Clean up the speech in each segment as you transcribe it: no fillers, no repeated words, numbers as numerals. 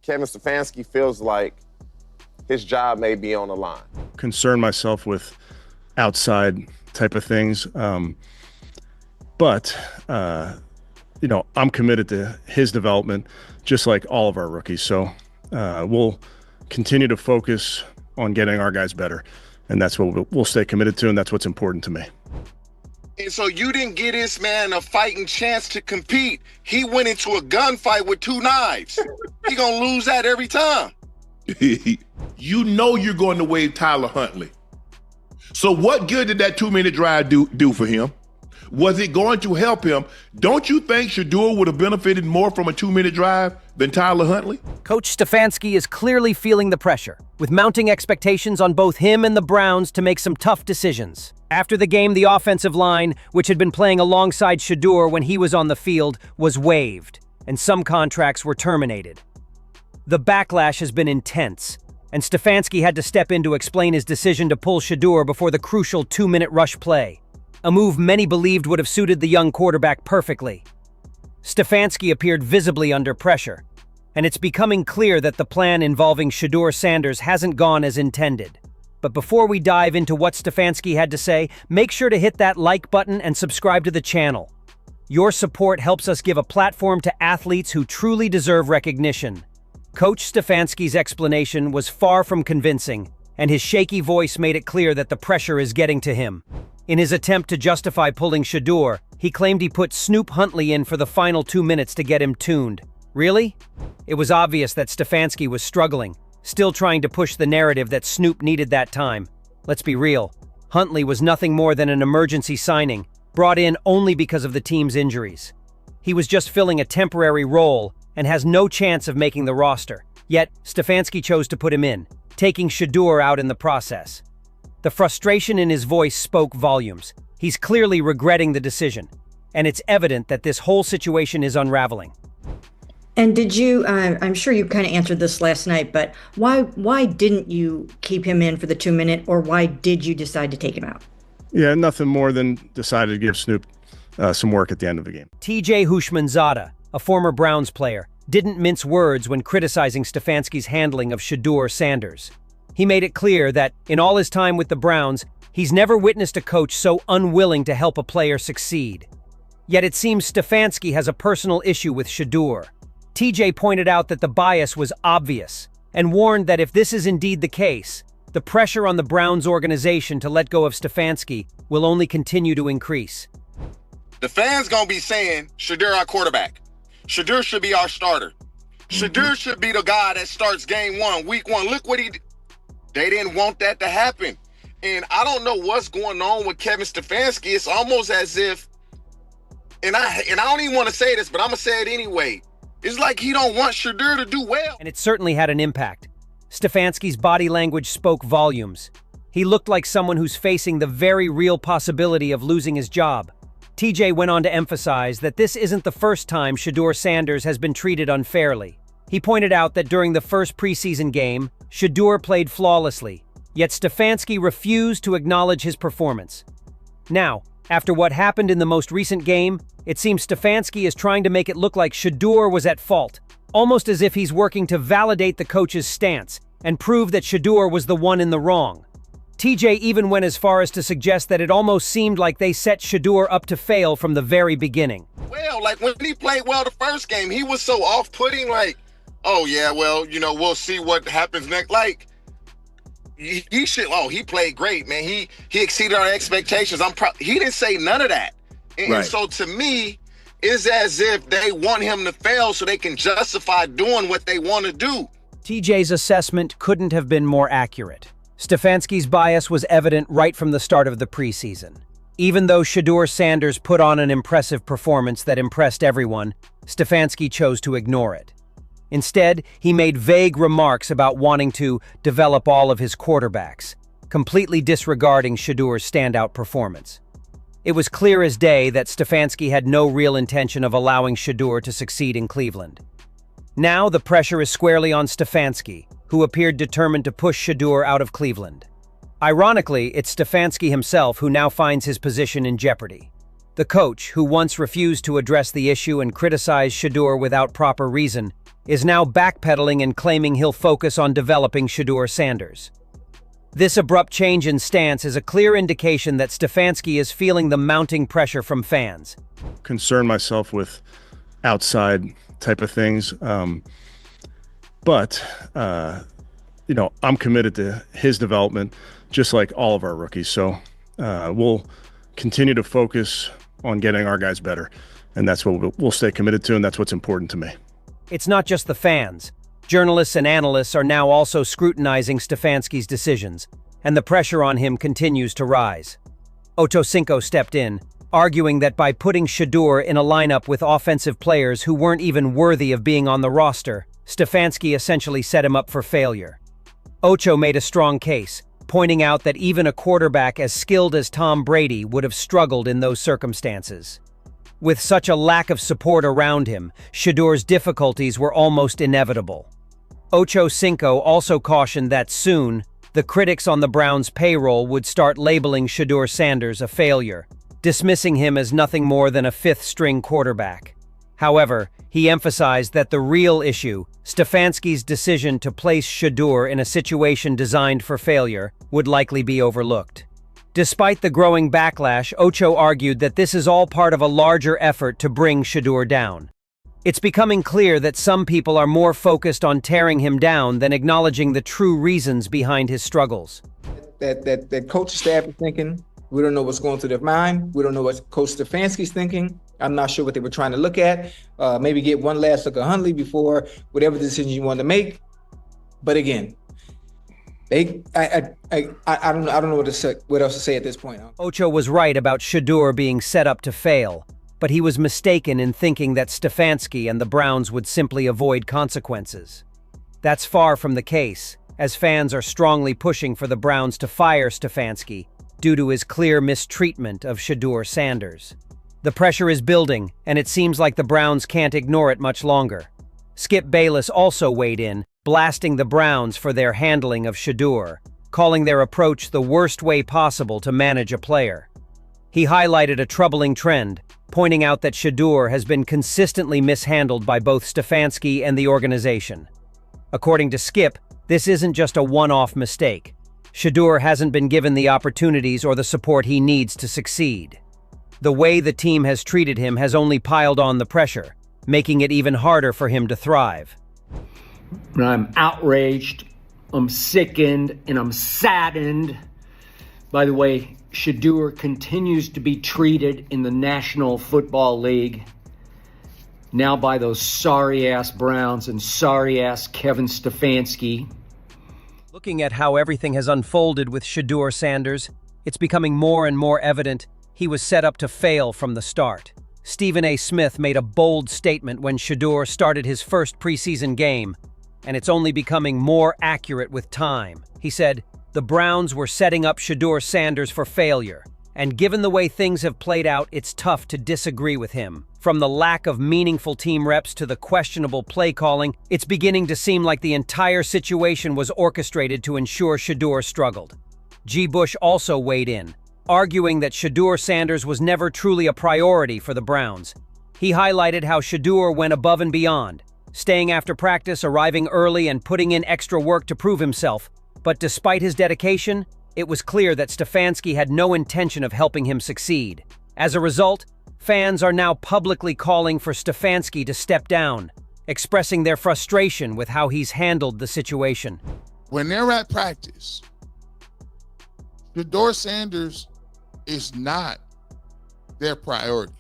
Kevin Stefanski feels like his job may be on the line. Concern myself with outside type of things. But I'm committed to his development, just like all of our rookies. So we'll continue to focus on getting our guys better. And that's what we'll stay committed to, and that's what's important to me. And so you didn't get this man a fighting chance to compete. He went into a gunfight with 2 knives. He gonna lose that every time. You know you're going to waive Tyler Huntley. So what good did that 2-minute drive do for him? Was it going to help him? Don't you think Shadur would have benefited more from a 2-minute drive than Tyler Huntley? Coach Stefanski is clearly feeling the pressure, with mounting expectations on both him and the Browns to make some tough decisions. After the game, the offensive line, which had been playing alongside Shadur when he was on the field, was waived, and some contracts were terminated. The backlash has been intense, and Stefanski had to step in to explain his decision to pull Shadur before the crucial 2-minute rush play, a move many believed would have suited the young quarterback perfectly. Stefanski appeared visibly under pressure, and it's becoming clear that the plan involving Shadur Sanders hasn't gone as intended. But before we dive into what Stefanski had to say, make sure to hit that like button and subscribe to the channel. Your support helps us give a platform to athletes who truly deserve recognition. Coach Stefanski's explanation was far from convincing, and his shaky voice made it clear that the pressure is getting to him. In his attempt to justify pulling Shadur, he claimed he put Snoop Huntley in for the final 2 minutes to get him tuned. Really? It was obvious that Stefanski was struggling, still trying to push the narrative that Snoop needed that time. Let's be real, Huntley was nothing more than an emergency signing, brought in only because of the team's injuries. He was just filling a temporary role and has no chance of making the roster. Yet, Stefanski chose to put him in, taking Shadur out in the process. The frustration in his voice spoke volumes. He's clearly regretting the decision, and it's evident that this whole situation is unraveling. And did you, I'm sure you kind of answered this last night, but why didn't you keep him in for the 2-minute, or why did you decide to take him out? Yeah, nothing more than decided to give Snoop some work at the end of the game. TJ Hushmanzada, a former Browns player, didn't mince words when criticizing Stefanski's handling of Shadur Sanders. He made it clear that, in all his time with the Browns, he's never witnessed a coach so unwilling to help a player succeed. Yet it seems Stefanski has a personal issue with Shadur. TJ pointed out that the bias was obvious, and warned that if this is indeed the case, the pressure on the Browns organization to let go of Stefanski will only continue to increase. The fans gonna be saying, Shadur our quarterback. Shadur should be our starter. Shadur should be the guy that starts game 1, week 1. Look what he did. They didn't want that to happen. And I don't know what's going on with Kevin Stefanski. It's almost as if, and I don't even want to say this, but I'm going to say it anyway. It's like he don't want Shadur to do well. And it certainly had an impact. Stefanski's body language spoke volumes. He looked like someone who's facing the very real possibility of losing his job. TJ went on to emphasize that this isn't the first time Shadur Sanders has been treated unfairly. He pointed out that during the first preseason game, Shadur played flawlessly, yet Stefanski refused to acknowledge his performance. Now, after what happened in the most recent game, it seems Stefanski is trying to make it look like Shadur was at fault, almost as if he's working to validate the coach's stance and prove that Shadur was the one in the wrong. TJ even went as far as to suggest that it almost seemed like they set Shadur up to fail from the very beginning. Well, like when he played well the first game, he was so off-putting, like, oh yeah, well, we'll see what happens next. Like, he played great, man. He exceeded our expectations. He didn't say none of that. And so to me, it's as if they want him to fail so they can justify doing what they want to do. TJ's assessment couldn't have been more accurate. Stefanski's bias was evident right from the start of the preseason. Even though Shadur Sanders put on an impressive performance that impressed everyone, Stefanski chose to ignore it. Instead, he made vague remarks about wanting to develop all of his quarterbacks, completely disregarding Shadur's standout performance. It was clear as day that Stefanski had no real intention of allowing Shadur to succeed in Cleveland. Now the pressure is squarely on Stefanski, who appeared determined to push Shadur out of Cleveland. Ironically, it's Stefanski himself who now finds his position in jeopardy. The coach, who once refused to address the issue and criticized Shadur without proper reason, is now backpedaling and claiming he'll focus on developing Shadur Sanders. This abrupt change in stance is a clear indication that Stefanski is feeling the mounting pressure from fans. Concern myself with outside type of things. But I'm committed to his development, just like all of our rookies. So we'll continue to focus on getting our guys better. And that's what we'll stay committed to, and that's what's important to me. It's not just the fans. Journalists and analysts are now also scrutinizing Stefanski's decisions, and the pressure on him continues to rise. Ocho Cinco stepped in, arguing that by putting Shadur in a lineup with offensive players who weren't even worthy of being on the roster, Stefanski essentially set him up for failure. Ocho made a strong case, pointing out that even a quarterback as skilled as Tom Brady would have struggled in those circumstances. With such a lack of support around him, Shedur's difficulties were almost inevitable. Ocho Cinco also cautioned that soon, the critics on the Browns' payroll would start labeling Shadur Sanders a failure, dismissing him as nothing more than a fifth-string quarterback. However, he emphasized that the real issue, Stefanski's decision to place Shadur in a situation designed for failure, would likely be overlooked. Despite the growing backlash, Ocho argued that this is all part of a larger effort to bring Shadur down. It's becoming clear that some people are more focused on tearing him down than acknowledging the true reasons behind his struggles. That coach staff is thinking. We don't know what's going through their mind. We don't know what Coach Stefanski's thinking. I'm not sure what they were trying to look at. Maybe get one last look at Hundley before whatever decision you want to make. But again, I don't know what else to say at this point. Ocho was right about Shadur being set up to fail, but he was mistaken in thinking that Stefanski and the Browns would simply avoid consequences. That's far from the case, as fans are strongly pushing for the Browns to fire Stefanski due to his clear mistreatment of Shadur Sanders. The pressure is building, and it seems like the Browns can't ignore it much longer. Skip Bayless also weighed in, blasting the Browns for their handling of Shadur, calling their approach the worst way possible to manage a player. He highlighted a troubling trend, pointing out that Shadur has been consistently mishandled by both Stefanski and the organization. According to Skip, this isn't just a one-off mistake. Shadur hasn't been given the opportunities or the support he needs to succeed. The way the team has treated him has only piled on the pressure, making it even harder for him to thrive. I'm outraged, I'm sickened, and I'm saddened. By the way, Shadur continues to be treated in the National Football League, now by those sorry-ass Browns and sorry-ass Kevin Stefanski. Looking at how everything has unfolded with Shadur Sanders, it's becoming more and more evident he was set up to fail from the start. Stephen A. Smith made a bold statement when Shadur started his first preseason game, and it's only becoming more accurate with time. He said, "The Browns were setting up Shadur Sanders for failure, and given the way things have played out, it's tough to disagree with him. From the lack of meaningful team reps to the questionable play calling, it's beginning to seem like the entire situation was orchestrated to ensure Shadur struggled." G. Bush also weighed in, arguing that Shadur Sanders was never truly a priority for the Browns. He highlighted how Shadur went above and beyond, staying after practice, arriving early, and putting in extra work to prove himself. But despite his dedication, it was clear that Stefanski had no intention of helping him succeed. As a result, fans are now publicly calling for Stefanski to step down, expressing their frustration with how he's handled the situation. When they're at practice, Shadur Sanders is not their priority.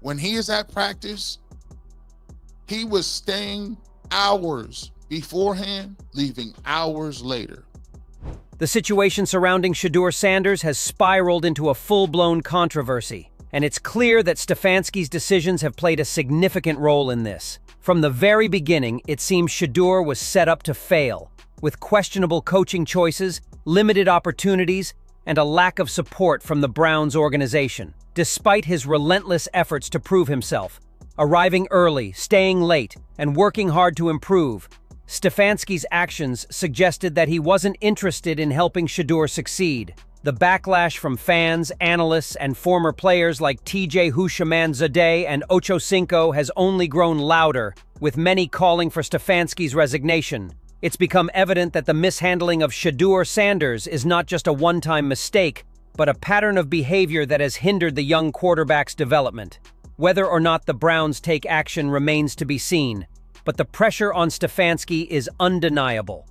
When he is at practice, he was staying hours beforehand, leaving hours later. The situation surrounding Shadur Sanders has spiraled into a full-blown controversy, and it's clear that Stefanski's decisions have played a significant role in this. From the very beginning, it seems Shadur was set up to fail, with questionable coaching choices, limited opportunities, and a lack of support from the Browns organization. Despite his relentless efforts to prove himself, arriving early, staying late, and working hard to improve, Stefanski's actions suggested that he wasn't interested in helping Shadur succeed. The backlash from fans, analysts, and former players like TJ Houshmandzadeh and Ocho Cinco has only grown louder, with many calling for Stefanski's resignation. It's become evident that the mishandling of Shadur Sanders is not just a one-time mistake, but a pattern of behavior that has hindered the young quarterback's development. Whether or not the Browns take action remains to be seen, but the pressure on Stefanski is undeniable.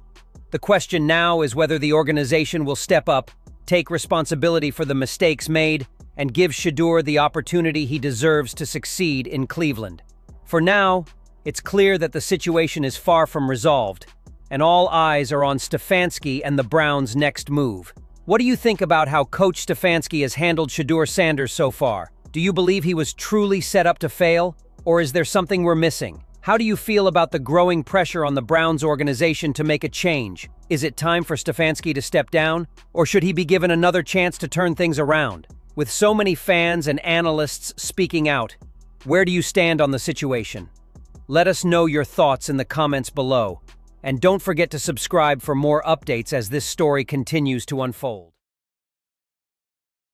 The question now is whether the organization will step up, take responsibility for the mistakes made, and give Shadur the opportunity he deserves to succeed in Cleveland. For now, it's clear that the situation is far from resolved, and all eyes are on Stefanski and the Browns' next move. What do you think about how Coach Stefanski has handled Shadur Sanders so far? Do you believe he was truly set up to fail, or is there something we're missing? How do you feel about the growing pressure on the Browns organization to make a change? Is it time for Stefanski to step down, or should he be given another chance to turn things around? With so many fans and analysts speaking out, where do you stand on the situation? Let us know your thoughts in the comments below, and don't forget to subscribe for more updates as this story continues to unfold.